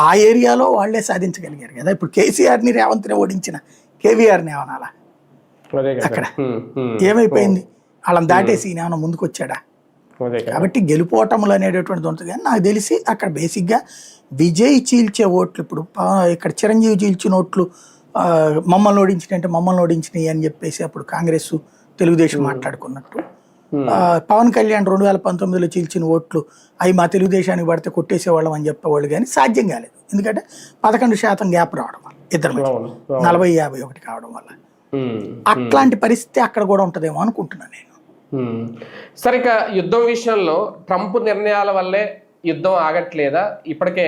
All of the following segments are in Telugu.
ఆ ఏరియాలో వాళ్ళే సాధించగలిగారు కదా. ఇప్పుడు కేసీఆర్ని రేవంత్ని ఓడించిన కేవీఆర్ని ఏమనాలా? అక్కడ ఏమైపోయింది? వాళ్ళని దాటేసి ఈయన ఏమైనా ముందుకు వచ్చాడా? కాబట్టి గెలుపోటములు అనేటటువంటిది ఉంటుంది. కానీ నాకు తెలిసి అక్కడ బేసిక్గా విజయ్ చీల్చే ఓట్లు, ఇప్పుడు ఇక్కడ చిరంజీవి చీల్చిన ఓట్లు మమ్మల్ని ఓడించినంటే మమ్మల్ని ఓడించినాయి అని చెప్పేసి అప్పుడు కాంగ్రెస్ తెలుగుదేశం మాట్లాడుకున్నట్టు, పవన్ కళ్యాణ్ 2019లో చీల్చిన ఓట్లు అవి మా తెలుగుదేశానికి పడితే కొట్టేసేవాళ్ళం అని చెప్పేవాళ్ళు, కానీ సాధ్యం కాలేదు. ఎందుకంటే 11% గ్యాప్ రావడం వల్ల, ఇద్దరు 40-51 కావడం వల్ల. అట్లాంటి పరిస్థితి అక్కడ కూడా ఉంటుందేమో అనుకుంటున్నాను నేను. సరే, ఇక యుద్ధం విషయంలో ట్రంప్ నిర్ణయాల వల్లే యుద్ధం ఆగట్లేదా? ఇప్పటికే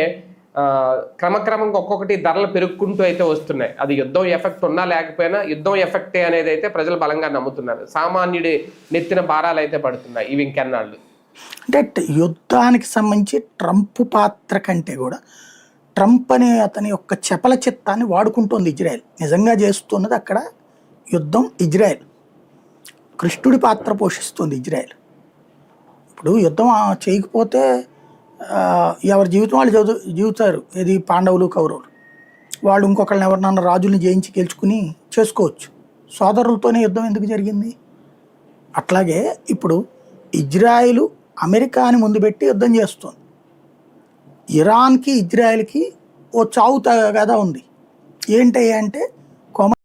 క్రమక్రమంగా ఒక్కొక్కటి ధరలు పెరుగుకుంటూ అయితే వస్తున్నాయి. అది యుద్ధం ఎఫెక్ట్ ఉన్నా లేకపోయినా యుద్ధం ఎఫెక్టే అనేది అయితే ప్రజలు బలంగా నమ్ముతున్నారు. సామాన్యుడి నెత్తిన భారాలు అయితే పడుతున్నాయి ఇవి ఇంకెన్నాళ్ళు. అంటే యుద్ధానికి సంబంధించి ట్రంప్ పాత్ర కంటే కూడా ట్రంప్ అనే అతని యొక్క చపల చిత్తాన్ని వాడుకుంటోంది ఇజ్రాయెల్. నిజంగా చేస్తున్నది అక్కడ యుద్ధం ఇజ్రాయెల్. కృష్ణుడి పాత్ర పోషిస్తుంది ఇజ్రాయెల్. ఇప్పుడు యుద్ధం చేయకపోతే ఎవరి జీవితం వాళ్ళు జీవితారు. ఏది పాండవులు కౌరవులు, వాళ్ళు ఇంకొకళ్ళని ఎవరినన్నా రాజుల్ని జయించి గెలుచుకుని చేసుకోవచ్చు. సోదరులతోనే యుద్ధం ఎందుకు జరిగింది? అట్లాగే ఇప్పుడు ఇజ్రాయిల్ అమెరికాని ముందు పెట్టి యుద్ధం చేస్తుంది. ఇరాన్కి ఇజ్రాయెల్కి ఓ చావు కదా ఉంది. ఏంటి అంటే